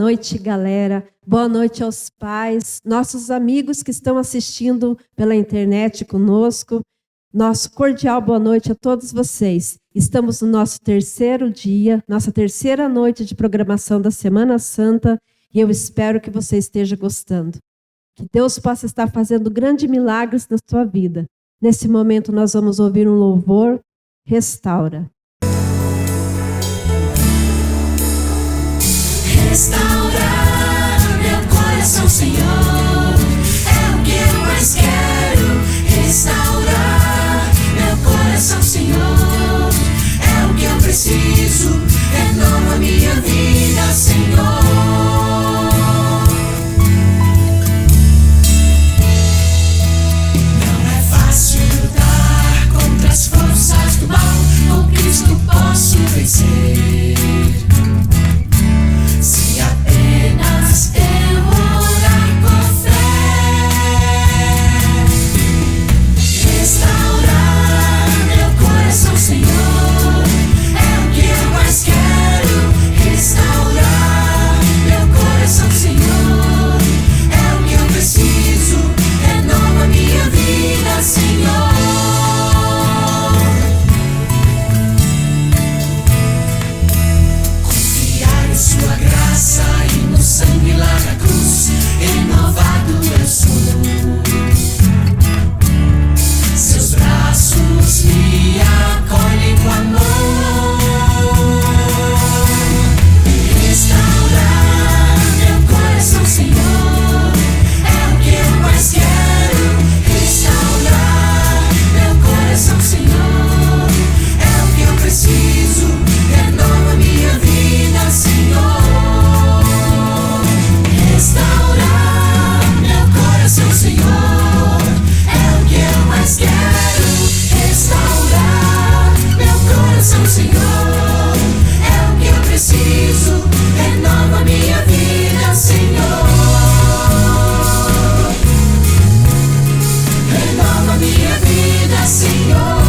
noite, galera. Boa noite aos pais, nossos amigos que estão assistindo pela internet conosco. Nosso cordial boa noite a todos vocês. Estamos no nosso terceiro dia, nossa terceira noite de programação da Semana Santa, e eu espero que você esteja gostando. Que Deus possa estar fazendo grandes milagres na sua vida. Nesse momento nós vamos ouvir um louvor, Restaura. Restaurar meu coração, Senhor, é o que eu mais quero. Restaurar meu coração, Senhor, é o que eu preciso. Renova minha vida, Senhor. Não é fácil lutar contra as forças do mal. Com Cristo posso vencer. Se apenas eu orar com fé, restaurar meu coração, Senhor, é o que eu mais quero. Restaurar meu coração, Senhor, é o que eu preciso. Renova minha vida, Senhor. Sua graça e no sangue lá na cruz, renovado eu sou. Seus braços me acolhem com amor. Restaurar meu coração, Senhor, é o que eu mais quero. Restaurar meu coração, Senhor, é o que eu preciso. Renova minha vida, Senhor. Restaurar meu coração, Senhor, é o que eu mais quero. Restaurar meu coração, Senhor, é o que eu preciso. Renova minha vida, Senhor. Renova minha vida, Senhor.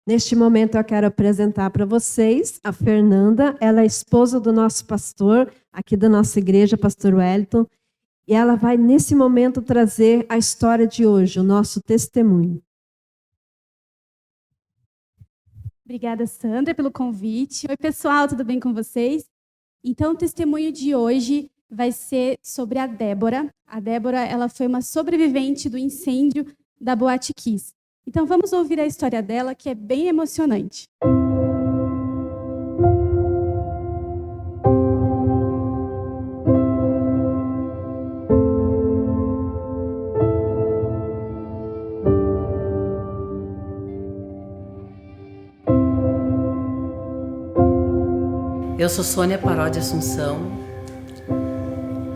Neste momento eu quero apresentar para vocês a Fernanda. Ela é esposa do nosso pastor, aqui da nossa igreja, pastor Wellington. E ela vai, nesse momento, trazer a história de hoje, o nosso testemunho. Obrigada, Sandra, pelo convite. Oi, pessoal, tudo bem com vocês? Então, o testemunho de hoje vai ser sobre a Débora. A Débora, ela foi uma sobrevivente do incêndio da Boate Kiss. Então, vamos ouvir a história dela, que é bem emocionante. Eu sou Sônia Paródia Assunção,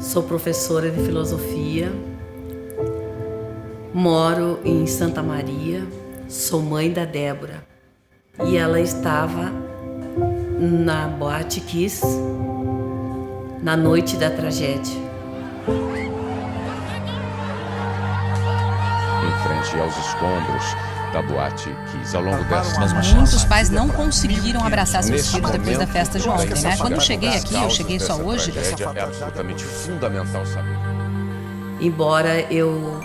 sou professora de filosofia, moro em Santa Maria, sou mãe da Débora e ela estava na Boate Kiss na noite da tragédia. Em frente aos escombros da Boate Kiss, ao longo dessas muitos pais não conseguiram abraçar seus filhos depois da festa de ontem, né? Quando eu cheguei aqui, eu cheguei só hoje. É absolutamente fundamental saber. Embora eu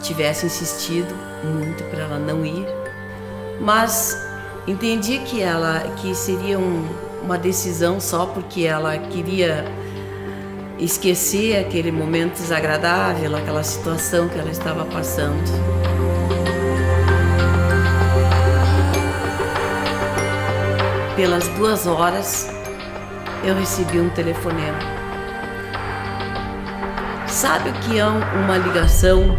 tivesse insistido muito para ela não ir, mas entendi que seria uma decisão só porque ela queria esquecer aquele momento desagradável, aquela situação que ela estava passando. Pelas 2 horas eu recebi um telefonema. Sabe o que é uma ligação?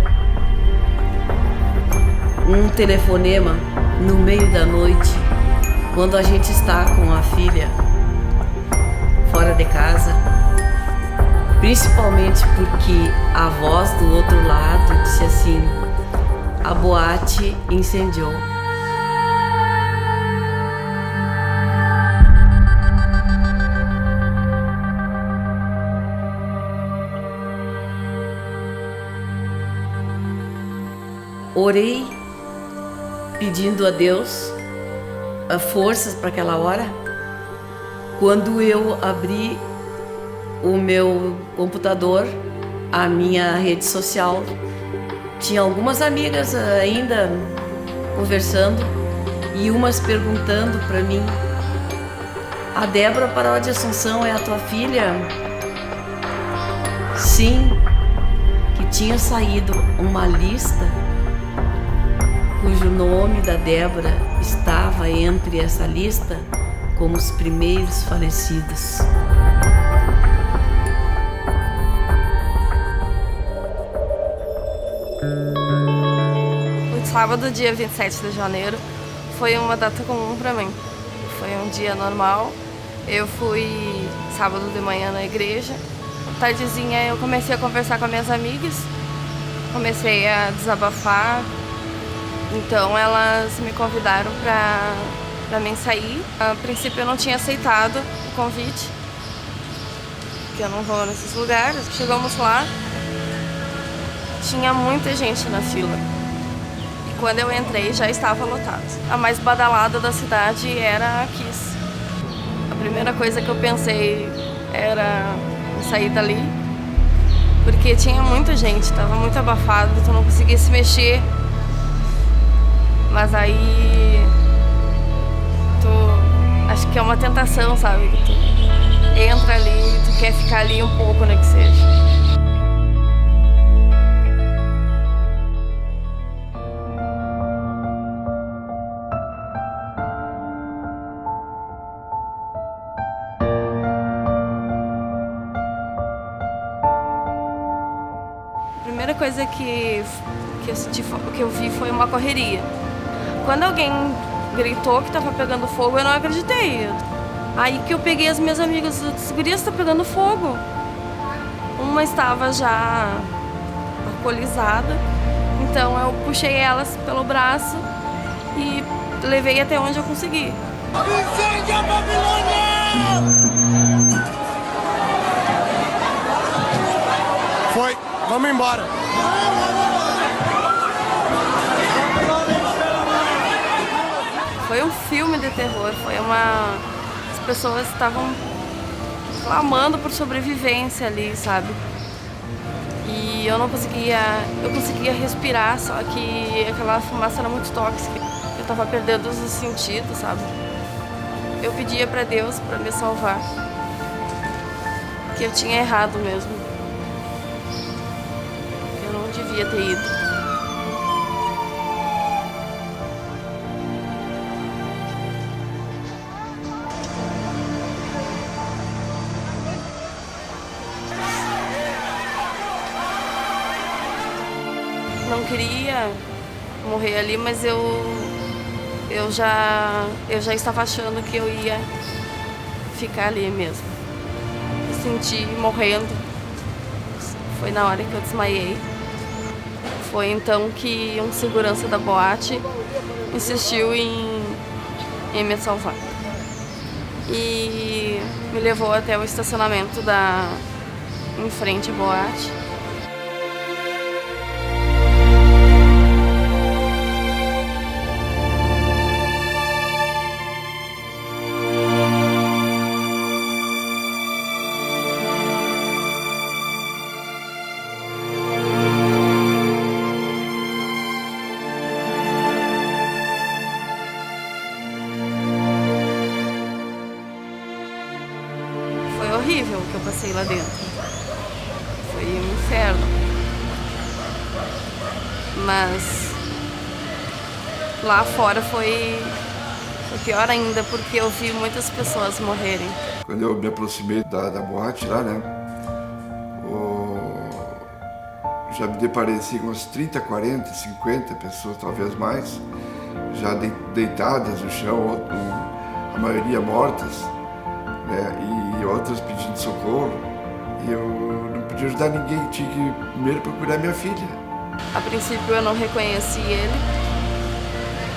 Um telefonema no meio da noite, quando a gente está com a filha fora de casa, principalmente porque a voz do outro lado disse assim: a boate incendiou. orei pedindo a Deus forças para aquela hora. Quando eu abri o meu computador, a minha rede social, tinha algumas amigas ainda conversando e umas perguntando para mim: a Débora Parodi Assunção é a tua filha? Sim, que tinha saído uma lista cujo nome da Débora estava entre essa lista como os primeiros falecidos. O sábado, dia 27 de janeiro, foi uma data comum para mim. Foi um dia normal. Eu fui sábado de manhã na igreja. Tardezinha eu comecei a conversar com as minhas amigas. Comecei a desabafar. Então elas me convidaram para mim sair. A princípio eu não tinha aceitado o convite, porque eu não vou nesses lugares. Chegamos lá, tinha muita gente na fila. E quando eu entrei já estava lotado. A mais badalada da cidade era a Kiss. A primeira coisa que eu pensei era em sair dali, porque tinha muita gente, estava muito abafado, tu não conseguia se mexer. Mas aí acho que é uma tentação, sabe? Que tu entra ali e tu quer ficar ali um pouco, né, que seja. A primeira coisa que eu vi foi uma correria. Quando alguém gritou que estava pegando fogo, eu não acreditei. Aí que eu peguei as minhas amigas, eu disse: guria, está pegando fogo. Uma estava já alcoolizada, então eu puxei elas pelo braço e levei até onde eu consegui. Incêndio a Babilônia! Foi, vamos embora. Foi um filme de terror, as pessoas estavam clamando por sobrevivência ali, sabe? E eu conseguia respirar, só que aquela fumaça era muito tóxica. Eu tava perdendo os sentidos, sabe? Eu pedia pra Deus pra me salvar, que eu tinha errado mesmo. Eu não devia ter ido. Não queria morrer ali, mas eu já estava achando que eu ia ficar ali mesmo. Me senti morrendo. Foi na hora que eu desmaiei. Foi então que um segurança da boate insistiu em me salvar. E me levou até o estacionamento em frente à boate. Foi horrível o que eu passei lá dentro. Foi um inferno. Mas lá fora foi pior ainda, porque eu vi muitas pessoas morrerem. Quando eu me aproximei da boate lá, né? Já me deparei assim, com umas 30, 40, 50 pessoas, talvez mais, já deitadas no chão, a maioria mortas, né? E outras pedindo socorro. E eu não podia ajudar ninguém, tinha que primeiro procurar minha filha. A princípio eu não reconheci ele,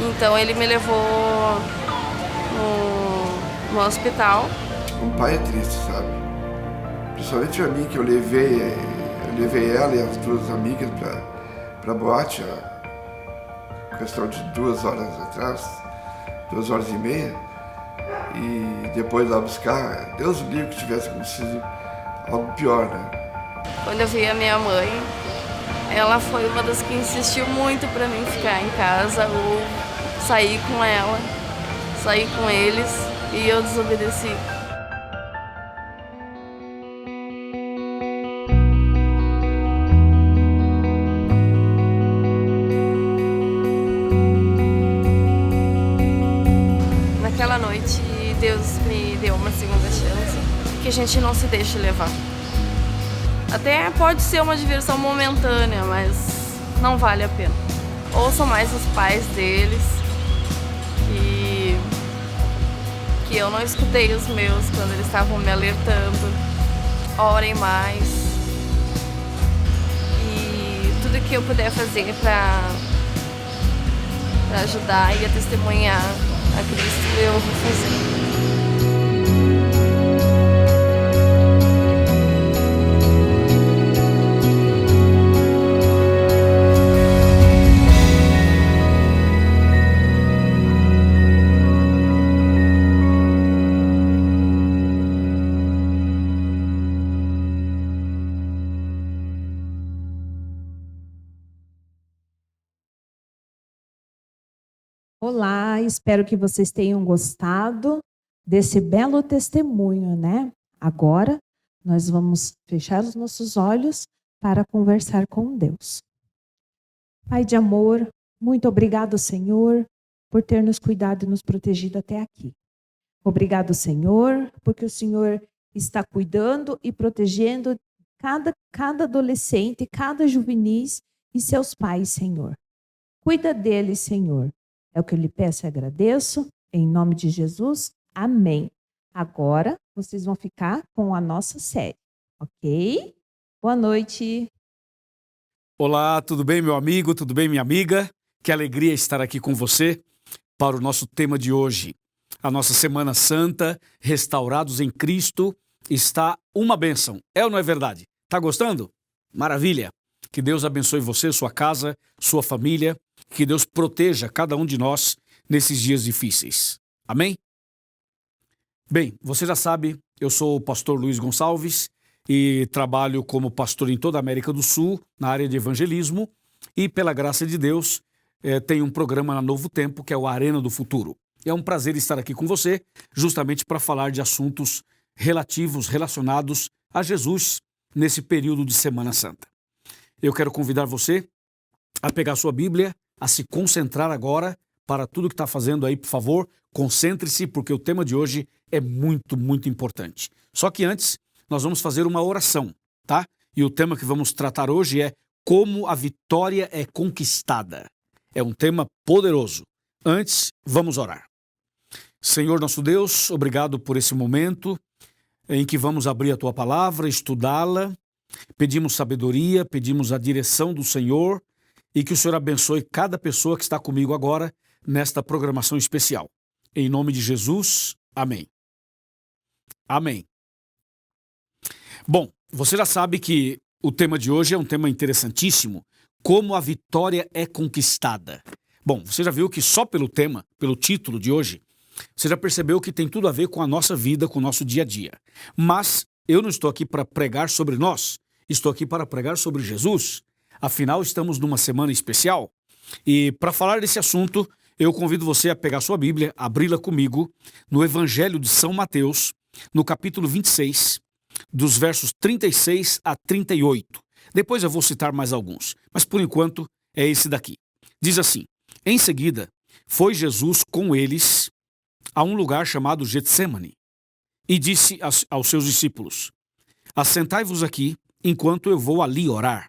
então ele me levou no hospital. Um pai é triste, sabe? Principalmente a mim, que eu levei ela e as duas amigas pra boate. questão de 2 horas atrás, 2h30, e depois lá buscar, Deus o livre que tivesse acontecido algo pior, né? Quando eu vi a minha mãe, ela foi uma das que insistiu muito para mim ficar em casa ou sair com ela, sair com eles, e eu desobedeci. Naquela noite, Deus me deu uma segunda chance, que a gente não se deixe levar. Até pode ser uma diversão momentânea, mas não vale a pena. Ouçam mais os pais deles, que eu não escutei os meus quando eles estavam me alertando. Orem mais. E tudo que eu puder fazer para ajudar e a testemunhar a Cristo, eu vou fazer. Olá, espero que vocês tenham gostado desse belo testemunho, né? Agora, nós vamos fechar os nossos olhos para conversar com Deus. Pai de amor, muito obrigado, Senhor, por ter nos cuidado e nos protegido até aqui. Obrigado, Senhor, porque o Senhor está cuidando e protegendo cada adolescente, cada juvenis e seus pais, Senhor. Cuida deles, Senhor. É o que eu lhe peço e agradeço. Em nome de Jesus, amém. Agora, vocês vão ficar com a nossa série, ok? Boa noite. Olá, tudo bem, meu amigo? Tudo bem, minha amiga? Que alegria estar aqui com você para o nosso tema de hoje. A nossa Semana Santa, restaurados em Cristo, está uma bênção. É ou não é verdade? Tá gostando? Maravilha! Que Deus abençoe você, sua casa, sua família. Que Deus proteja cada um de nós nesses dias difíceis. Amém? Bem, você já sabe, eu sou o pastor Luiz Gonçalves e trabalho como pastor em toda a América do Sul, na área de evangelismo, e pela graça de Deus, tenho um programa na Novo Tempo, que é o Arena do Futuro. É um prazer estar aqui com você, justamente para falar de assuntos relacionados a Jesus nesse período de Semana Santa. Eu quero convidar você a pegar sua Bíblia, a se concentrar agora para tudo que está fazendo aí, por favor, concentre-se, porque o tema de hoje é muito, muito importante. Só que antes, nós vamos fazer uma oração, tá? E o tema que vamos tratar hoje é como a vitória é conquistada. É um tema poderoso. Antes, vamos orar. Senhor nosso Deus, obrigado por esse momento em que vamos abrir a Tua palavra, estudá-la. Pedimos sabedoria, pedimos a direção do Senhor e que o Senhor abençoe cada pessoa que está comigo agora nesta programação especial. Em nome de Jesus, amém. Amém. Bom, você já sabe que o tema de hoje é um tema interessantíssimo, como a vitória é conquistada. Bom, você já viu que só pelo tema, pelo título de hoje, você já percebeu que tem tudo a ver com a nossa vida, com o nosso dia a dia. Mas eu não estou aqui para pregar sobre nós, estou aqui para pregar sobre Jesus. Afinal, estamos numa semana especial. E para falar desse assunto, eu convido você a pegar sua Bíblia, abri-la comigo, no Evangelho de São Mateus, no capítulo 26, dos versos 36 a 38. Depois eu vou citar mais alguns, mas por enquanto é esse daqui. Diz assim: em seguida, foi Jesus com eles a um lugar chamado Getsêmani e disse aos seus discípulos: assentai-vos aqui enquanto eu vou ali orar.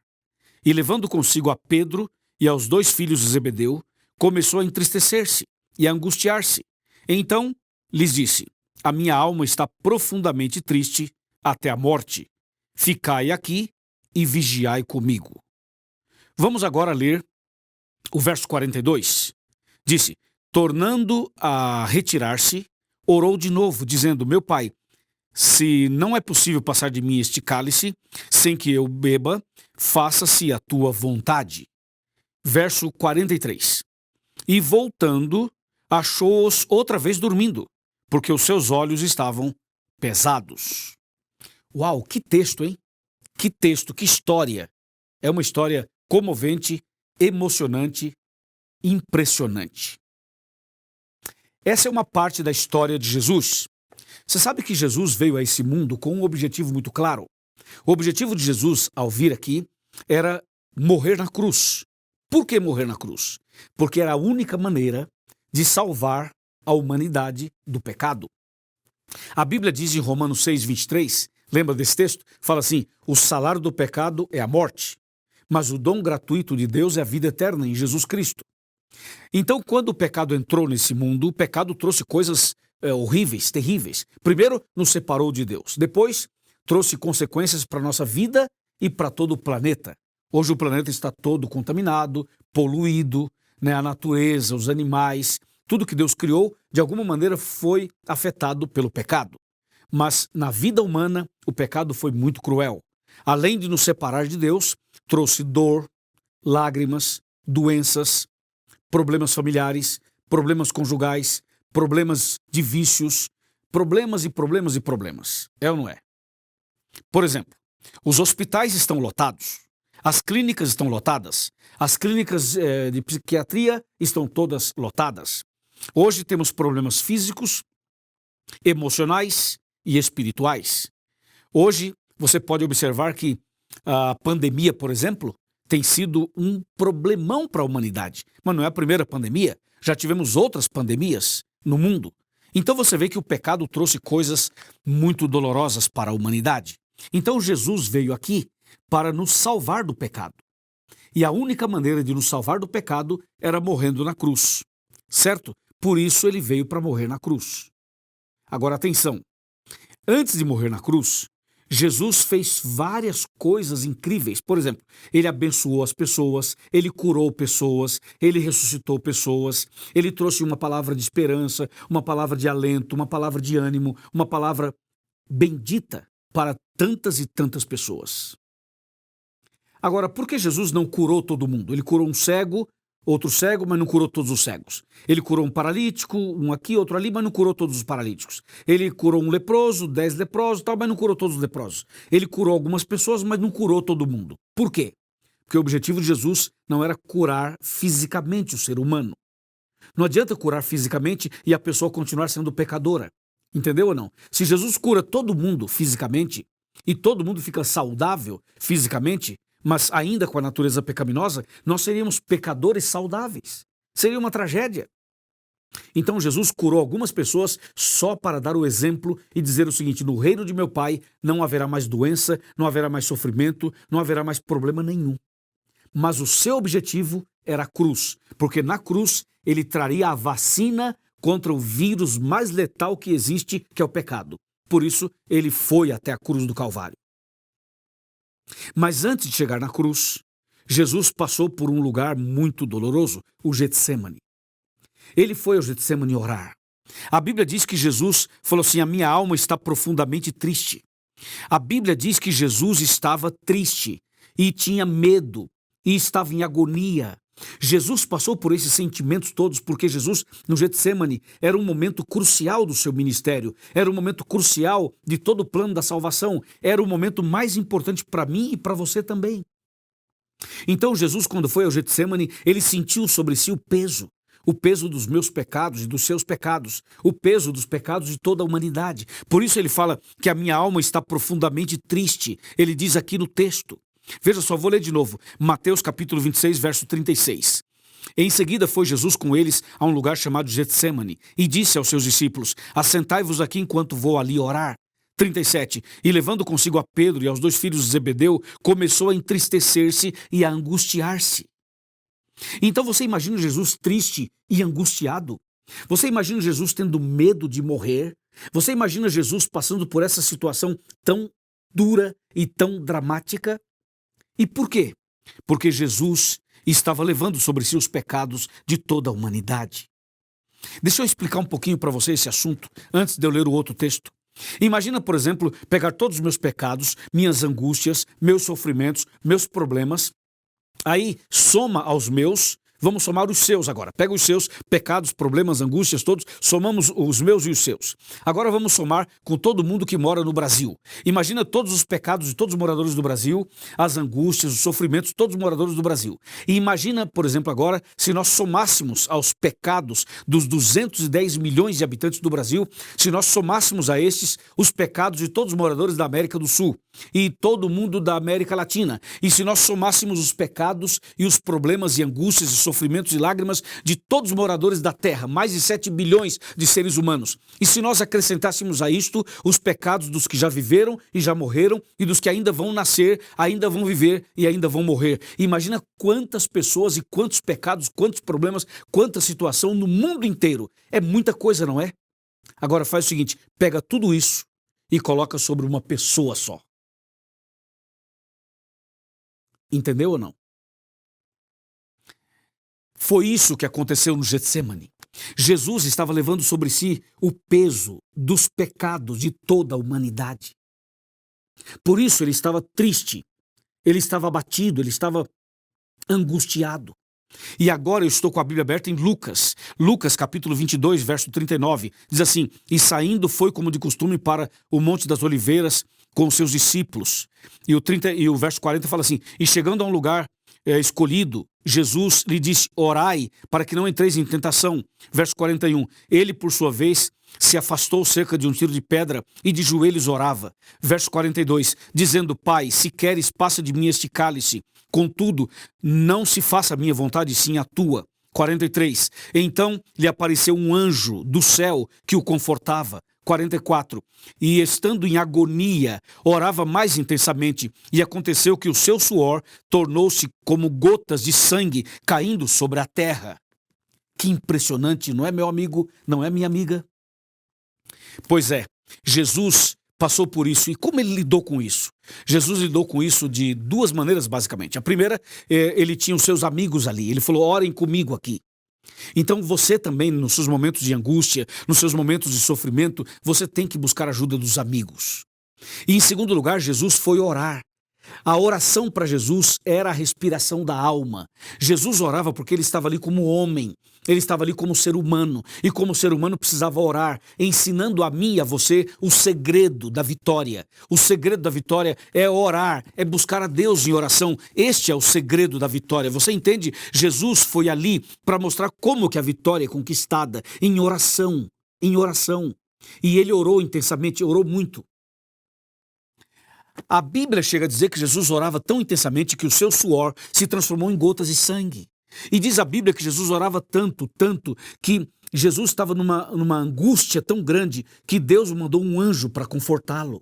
E levando consigo a Pedro e aos 2 filhos de Zebedeu, começou a entristecer-se e a angustiar-se. Então lhes disse: a minha alma está profundamente triste até a morte. Ficai aqui e vigiai comigo. Vamos agora ler o verso 42. Disse: tornando a retirar-se, orou de novo, dizendo: meu pai, se não é possível passar de mim este cálice, sem que eu beba, faça-se a tua vontade. Verso 43. e, voltando, achou-os outra vez dormindo, porque os seus olhos estavam pesados. Uau, que texto, hein? Que texto, que história. É uma história comovente, emocionante, impressionante. Essa é uma parte da história de Jesus. Você sabe que Jesus veio a esse mundo com um objetivo muito claro. O objetivo de Jesus, ao vir aqui, era morrer na cruz. Por que morrer na cruz? Porque era a única maneira de salvar a humanidade do pecado. A Bíblia diz em Romanos 6:23, lembra desse texto? Fala assim, o salário do pecado é a morte, mas o dom gratuito de Deus é a vida eterna em Jesus Cristo. Então, quando o pecado entrou nesse mundo, o pecado trouxe coisas horríveis, terríveis. Primeiro, nos separou de Deus. Depois, trouxe consequências para a nossa vida e para todo o planeta. Hoje o planeta está todo contaminado, poluído, né? A natureza, os animais, tudo que Deus criou, de alguma maneira foi afetado pelo pecado. Mas na vida humana, o pecado foi muito cruel. Além de nos separar de Deus, trouxe dor, lágrimas, doenças, problemas familiares, problemas conjugais, problemas de vícios, problemas e problemas e problemas. É ou não é? Por exemplo, os hospitais estão lotados, as clínicas estão lotadas, as clínicas de psiquiatria estão todas lotadas. Hoje temos problemas físicos, emocionais e espirituais. Hoje você pode observar que a pandemia, por exemplo, tem sido um problemão para a humanidade. Mas não é a primeira pandemia, já tivemos outras pandemias no mundo. Então você vê que o pecado trouxe coisas muito dolorosas para a humanidade. Então Jesus veio aqui para nos salvar do pecado. E a única maneira de nos salvar do pecado era morrendo na cruz, certo? Por isso ele veio para morrer na cruz. Agora atenção, antes de morrer na cruz, Jesus fez várias coisas incríveis. Por exemplo, ele abençoou as pessoas, ele curou pessoas, ele ressuscitou pessoas, ele trouxe uma palavra de esperança, uma palavra de alento, uma palavra de ânimo, uma palavra bendita para tantas e tantas pessoas. Agora, por que Jesus não curou todo mundo? Ele curou um cego, outro cego, mas não curou todos os cegos. Ele curou um paralítico, um aqui, outro ali, mas não curou todos os paralíticos. Ele curou um leproso, 10 leprosos, tal, mas não curou todos os leprosos. Ele curou algumas pessoas, mas não curou todo mundo. Por quê? Porque o objetivo de Jesus não era curar fisicamente o ser humano. Não adianta curar fisicamente e a pessoa continuar sendo pecadora. Entendeu ou não? Se Jesus cura todo mundo fisicamente e todo mundo fica saudável fisicamente, mas ainda com a natureza pecaminosa, nós seríamos pecadores saudáveis. Seria uma tragédia. Então Jesus curou algumas pessoas só para dar o exemplo e dizer o seguinte, no reino de meu Pai não haverá mais doença, não haverá mais sofrimento, não haverá mais problema nenhum. Mas o seu objetivo era a cruz, porque na cruz ele traria a vacina contra o vírus mais letal que existe, que é o pecado. Por isso ele foi até a cruz do Calvário. Mas antes de chegar na cruz, Jesus passou por um lugar muito doloroso, o Getsêmani. Ele foi ao Getsêmani orar. A Bíblia diz que Jesus falou assim, a minha alma está profundamente triste. A Bíblia diz que Jesus estava triste e tinha medo e estava em agonia. Jesus passou por esses sentimentos todos porque Jesus, no Getsêmani, era um momento crucial do seu ministério, era um momento crucial de todo o plano da salvação, era o momento mais importante para mim e para você também. Então Jesus, quando foi ao Getsêmani, ele sentiu sobre si o peso dos meus pecados e dos seus pecados, o peso dos pecados de toda a humanidade. Por isso ele fala que a minha alma está profundamente triste, ele diz aqui no texto. Veja só, vou ler de novo, Mateus capítulo 26, verso 36. Em seguida foi Jesus com eles a um lugar chamado Getsêmani e disse aos seus discípulos, assentai-vos aqui enquanto vou ali orar. 37. E levando consigo a Pedro e aos 2 filhos de Zebedeu, começou a entristecer-se e a angustiar-se. Então você imagina Jesus triste e angustiado? Você imagina Jesus tendo medo de morrer? Você imagina Jesus passando por essa situação tão dura e tão dramática? E por quê? Porque Jesus estava levando sobre si os pecados de toda a humanidade. Deixa eu explicar um pouquinho para você esse assunto, antes de eu ler o outro texto. Imagina, por exemplo, pegar todos os meus pecados, minhas angústias, meus sofrimentos, meus problemas, aí soma aos meus, Vamos somar os seus agora. Pega os seus pecados, problemas, angústias, todos. Somamos os meus e os seus. Agora vamos somar com todo mundo que mora no Brasil. Imagina todos os pecados de todos os moradores do Brasil, as angústias, os sofrimentos de todos os moradores do Brasil. E imagina, por exemplo, agora, se nós somássemos aos pecados dos 210 milhões de habitantes do Brasil, se nós somássemos a estes os pecados de todos os moradores da América do Sul e todo mundo da América Latina. E se nós somássemos os pecados e os problemas e angústias e sofrimentos e lágrimas de todos os moradores da Terra, mais de 7 bilhões de seres humanos. E se nós acrescentássemos a isto os pecados dos que já viveram e já morreram e dos que ainda vão nascer, ainda vão viver e ainda vão morrer. Imagina quantas pessoas e quantos pecados, quantos problemas, quanta situação no mundo inteiro. É muita coisa, não é? Agora faz o seguinte, pega tudo isso e coloca sobre uma pessoa só. Entendeu ou não? Foi isso que aconteceu no Getsêmani. Jesus estava levando sobre si o peso dos pecados de toda a humanidade. Por isso ele estava triste, ele estava abatido, ele estava angustiado. E agora eu estou com a Bíblia aberta em Lucas. Lucas capítulo 22, verso 39. Diz assim, e saindo foi como de costume para o Monte das Oliveiras com os seus discípulos. E o verso 40 fala assim, e chegando a um lugar escolhido, Jesus lhe disse, orai para que não entreis em tentação. Verso 41, ele por sua vez se afastou cerca de um tiro de pedra e de joelhos orava. Verso 42, dizendo, Pai, se queres passa de mim este cálice, contudo não se faça a minha vontade, sim a tua. 43, então lhe apareceu um anjo do céu que o confortava. 44, e estando em agonia, orava mais intensamente, e aconteceu que o seu suor tornou-se como gotas de sangue caindo sobre a terra. Que impressionante, não é, meu amigo? Não é, minha amiga? Pois é, Jesus passou por isso. E como ele lidou com isso? Jesus lidou com isso de duas maneiras, basicamente. A primeira, ele tinha os seus amigos ali. Ele falou, orem comigo aqui. Então você também, nos seus momentos de angústia, nos seus momentos de sofrimento, você tem que buscar a ajuda dos amigos. E em segundo lugar, Jesus foi orar. A oração para Jesus era a respiração da alma. Jesus orava porque ele estava ali como homem, ele estava ali como ser humano, e como ser humano precisava orar, ensinando a mim e a você o segredo da vitória. O segredo da vitória é orar, é buscar a Deus em oração. Este é o segredo da vitória. Você entende? Jesus foi ali para mostrar como que a vitória é conquistada, em oração, em oração. E ele orou intensamente, orou muito. A Bíblia chega a dizer que Jesus orava tão intensamente que o seu suor se transformou em gotas de sangue. E diz a Bíblia que Jesus orava tanto, que Jesus estava numa angústia tão grande que Deus mandou um anjo para confortá-lo.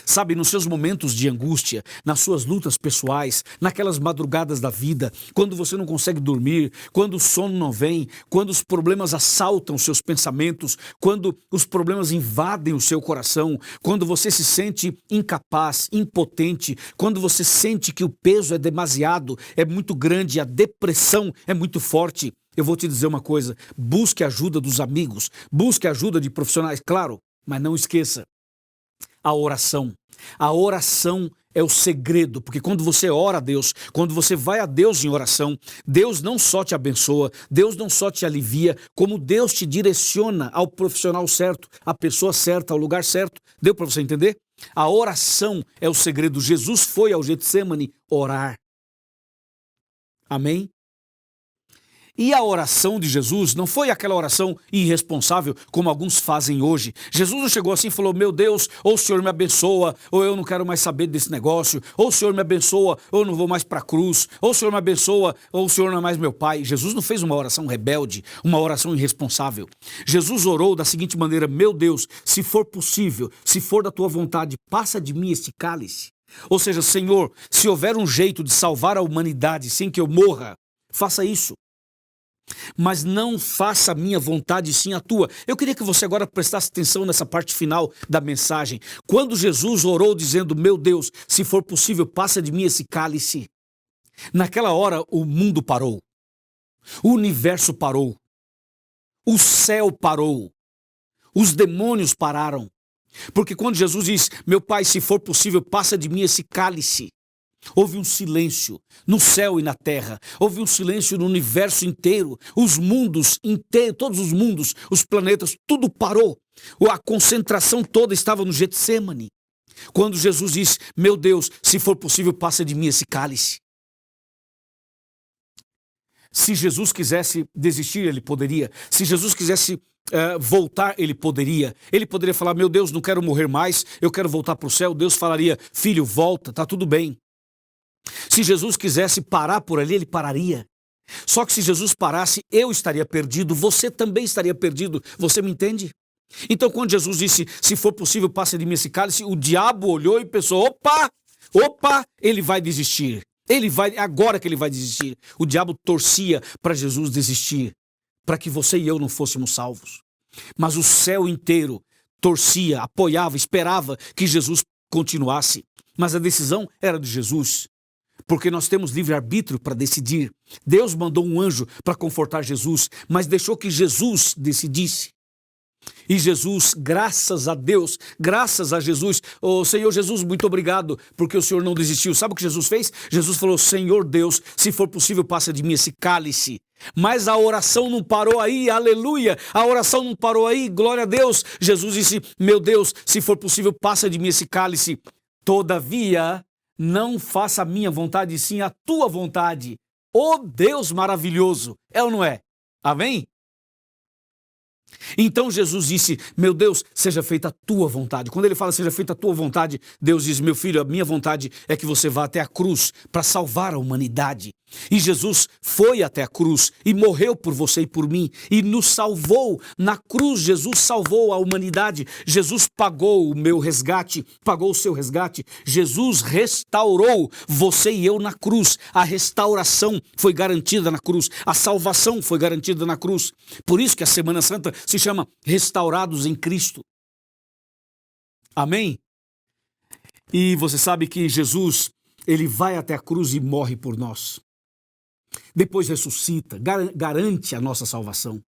Sabe, nos seus momentos de angústia, nas suas lutas pessoais, naquelas madrugadas da vida, quando você não consegue dormir, quando o sono não vem, quando os problemas assaltam os seus pensamentos, quando os problemas invadem o seu coração, quando você se sente incapaz, impotente, quando você sente que o peso é demasiado, é muito grande, a depressão é muito forte, eu vou te dizer uma coisa, busque a ajuda dos amigos, busque a ajuda de profissionais, claro, mas não esqueça, a oração. A oração é o segredo, porque quando você ora a Deus, quando você vai a Deus em oração, Deus não só te abençoa, Deus não só te alivia, como Deus te direciona ao profissional certo, à pessoa certa, ao lugar certo. Deu para você entender? A oração é o segredo. Jesus foi ao Getsêmani orar. Amém? E a oração de Jesus não foi aquela oração irresponsável como alguns fazem hoje. Jesus não chegou assim e falou, meu Deus, ou o Senhor me abençoa, ou eu não quero mais saber desse negócio, ou o Senhor me abençoa, ou eu não vou mais para a cruz, ou o Senhor me abençoa, ou o Senhor não é mais meu pai. Jesus não fez uma oração rebelde, uma oração irresponsável. Jesus orou da seguinte maneira, meu Deus, se for possível, se for da tua vontade, passa de mim este cálice. Ou seja, Senhor, se houver um jeito de salvar a humanidade sem que eu morra, faça isso. Mas não faça a minha vontade, sim a tua. Eu queria que você agora prestasse atenção nessa parte final da mensagem. Quando Jesus orou dizendo, meu Deus, se for possível, passa de mim esse cálice. Naquela hora o mundo parou. O universo parou. O céu parou. Os demônios pararam. Porque quando Jesus diz, meu Pai, se for possível, passa de mim esse cálice. Houve um silêncio no céu e na terra. Houve um silêncio no universo inteiro. Os mundos inteiros, todos os mundos, os planetas, tudo parou. A concentração toda estava no Getsemane. Quando Jesus disse, meu Deus, se for possível, passa de mim esse cálice. Se Jesus quisesse desistir, ele poderia. Se Jesus quisesse voltar, ele poderia. Ele poderia falar, meu Deus, não quero morrer mais, eu quero voltar para o céu. Deus falaria, filho, volta, está tudo bem. Se Jesus quisesse parar por ali, ele pararia. Só que se Jesus parasse, eu estaria perdido, você também estaria perdido. Você me entende? Então quando Jesus disse, se for possível, passe de mim esse cálice, o diabo olhou e pensou, opa, ele vai desistir. Agora que ele vai desistir. O diabo torcia para Jesus desistir, para que você e eu não fôssemos salvos. Mas o céu inteiro torcia, apoiava, esperava que Jesus continuasse. Mas a decisão era de Jesus. Porque nós temos livre-arbítrio para decidir. Deus mandou um anjo para confortar Jesus, mas deixou que Jesus decidisse. E Jesus, graças a Deus, graças a Jesus, Senhor Jesus, muito obrigado, porque o Senhor não desistiu. Sabe o que Jesus fez? Jesus falou, Senhor Deus, se for possível, passa de mim esse cálice. Mas a oração não parou aí, aleluia, a oração não parou aí, glória a Deus. Jesus disse, meu Deus, se for possível, passa de mim esse cálice. Todavia, não faça a minha vontade, sim a tua vontade. Oh Deus maravilhoso, é ou não é? Amém? Então Jesus disse, meu Deus, seja feita a tua vontade. Quando ele fala, seja feita a tua vontade, Deus diz, meu filho, a minha vontade é que você vá até a cruz para salvar a humanidade. E Jesus foi até a cruz e morreu por você e por mim e nos salvou. Na cruz, Jesus salvou a humanidade. Jesus pagou o meu resgate, pagou o seu resgate. Jesus restaurou você e eu na cruz. A restauração foi garantida na cruz. A salvação foi garantida na cruz. Por isso que a Semana Santa se chama Restaurados em Cristo. Amém? E você sabe que Jesus, ele vai até a cruz e morre por nós. Depois ressuscita, garante a nossa salvação.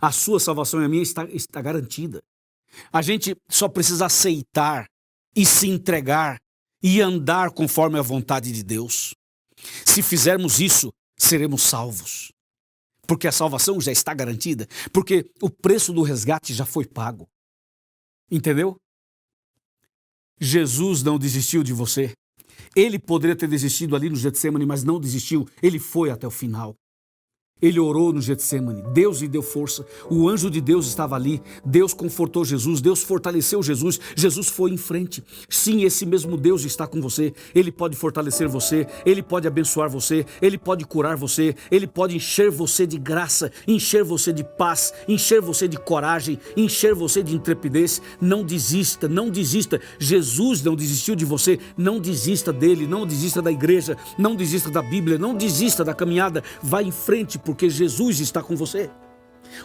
A sua salvação e a minha está garantida. A gente só precisa aceitar e se entregar e andar conforme a vontade de Deus. Se fizermos isso, seremos salvos. Porque a salvação já está garantida. Porque o preço do resgate já foi pago. Entendeu? Jesus não desistiu de você. Ele poderia ter desistido ali no Getsemane, mas não desistiu. Ele foi até o final. Ele orou no Getsemane. Deus lhe deu força. O anjo de Deus estava ali. Deus confortou Jesus. Deus fortaleceu Jesus. Jesus foi em frente. Sim, esse mesmo Deus está com você. Ele pode fortalecer você. Ele pode abençoar você. Ele pode curar você. Ele pode encher você de graça, encher você de paz, encher você de coragem, encher você de intrepidez. Não desista, não desista. Jesus não desistiu de você. Não desista dele. Não desista da igreja. Não desista da Bíblia. Não desista da caminhada. Vá em frente, porque Jesus está com você.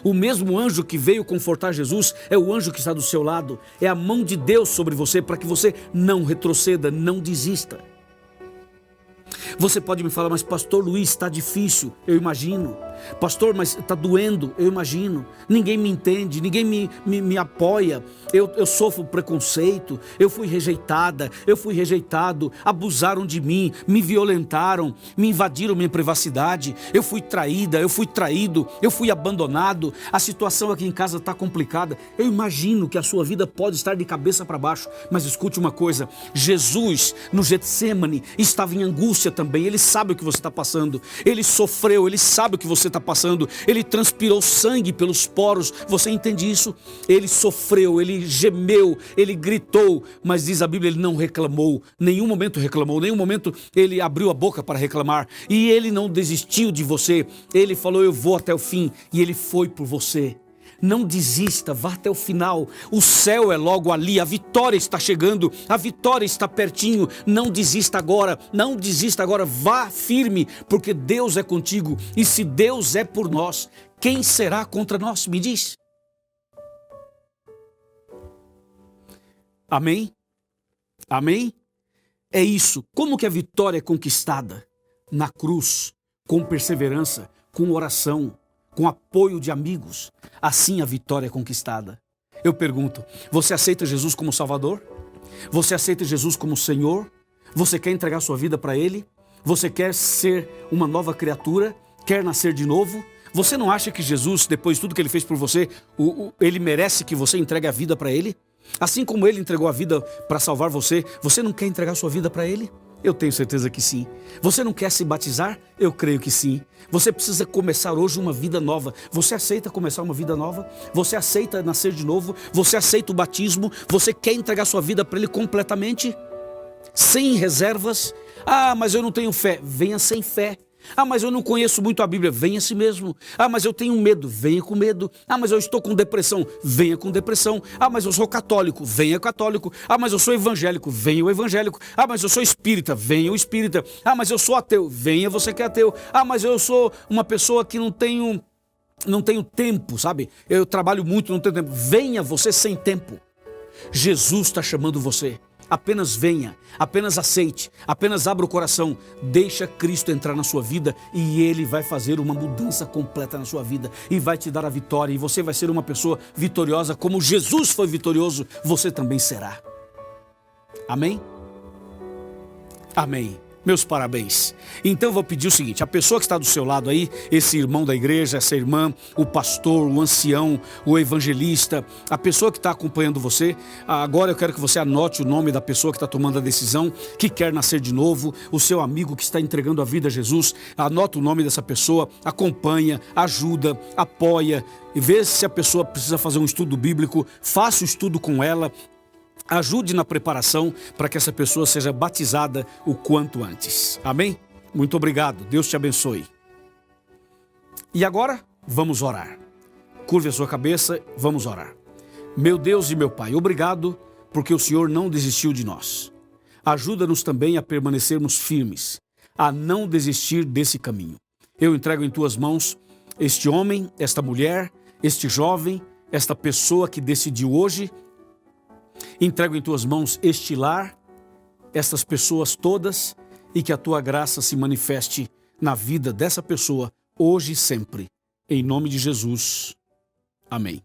O mesmo anjo que veio confortar Jesus é o anjo que está do seu lado. É a mão de Deus sobre você para que você não retroceda, não desista. Você pode me falar, mas pastor Luiz, está difícil, eu imagino. Pastor, mas está doendo, eu imagino. Ninguém me entende, ninguém me apoia. Eu sofro preconceito, eu fui rejeitada, eu fui rejeitado, abusaram de mim, me violentaram, me invadiram minha privacidade. Eu fui traída, eu fui traído, eu fui abandonado. A situação aqui em casa está complicada. Eu imagino que a sua vida pode estar de cabeça para baixo. Mas escute uma coisa, Jesus no Getsemane estava em angústia também. Ele sabe o que você está passando. Ele sofreu, ele sabe o que você está passando. Ele transpirou sangue pelos poros. Você entende isso? Ele sofreu, ele gemeu, ele gritou, mas diz a Bíblia, ele não reclamou. Nenhum momento reclamou, nenhum momento ele abriu a boca para reclamar. E ele não desistiu de você. Ele falou, eu vou até o fim. E ele foi por você. Não desista, vá até o final. O céu é logo ali, a vitória está chegando, a vitória está pertinho. Não desista agora, não desista agora, vá firme, porque Deus é contigo. E se Deus é por nós, quem será contra nós? Me diz. Amém? Amém? É isso. Como que a vitória é conquistada? Na cruz, com perseverança, com oração, com apoio de amigos. Assim a vitória é conquistada. Eu pergunto, você aceita Jesus como Salvador? Você aceita Jesus como Senhor? Você quer entregar sua vida para Ele? Você quer ser uma nova criatura? Quer nascer de novo? Você não acha que Jesus, depois de tudo que Ele fez por você, Ele merece que você entregue a vida para Ele? Assim como Ele entregou a vida para salvar você, você não quer entregar sua vida para Ele? Eu tenho certeza que sim. Você não quer se batizar? Eu creio que sim. Você precisa começar hoje uma vida nova. Você aceita começar uma vida nova? Você aceita nascer de novo? Você aceita o batismo? Você quer entregar sua vida para Ele completamente? Sem reservas? Ah, mas eu não tenho fé. Venha sem fé. Ah, mas eu não conheço muito a Bíblia. Venha assim mesmo. Ah, mas eu tenho medo. Venha com medo. Ah, mas eu estou com depressão. Venha com depressão. Ah, mas eu sou católico. Venha católico. Ah, mas eu sou evangélico. Venha o evangélico. Ah, mas eu sou espírita. Venha o espírita. Ah, mas eu sou ateu. Venha você que é ateu. Ah, mas eu sou uma pessoa que não tenho tempo, sabe? Eu trabalho muito, não tenho tempo. Venha você sem tempo. Jesus está chamando você. Apenas venha, apenas aceite, apenas abra o coração, deixa Cristo entrar na sua vida e Ele vai fazer uma mudança completa na sua vida e vai te dar a vitória e você vai ser uma pessoa vitoriosa como Jesus foi vitorioso, você também será. Amém? Amém. Meus parabéns. Então eu vou pedir o seguinte, a pessoa que está do seu lado aí, esse irmão da igreja, essa irmã, o pastor, o ancião, o evangelista, a pessoa que está acompanhando você, agora eu quero que você anote o nome da pessoa que está tomando a decisão, que quer nascer de novo, o seu amigo que está entregando a vida a Jesus, anota o nome dessa pessoa, acompanha, ajuda, apoia, e vê se a pessoa precisa fazer um estudo bíblico, faça o estudo com ela, ajude na preparação para que essa pessoa seja batizada o quanto antes. Amém? Muito obrigado. Deus te abençoe. E agora, vamos orar. Curve a sua cabeça, vamos orar. Meu Deus e meu Pai, obrigado porque o Senhor não desistiu de nós. Ajuda-nos também a permanecermos firmes, a não desistir desse caminho. Eu entrego em tuas mãos este homem, esta mulher, este jovem, esta pessoa que decidiu hoje. Entrego em tuas mãos este lar, estas pessoas todas, e que a tua graça se manifeste na vida dessa pessoa, hoje e sempre. Em nome de Jesus. Amém.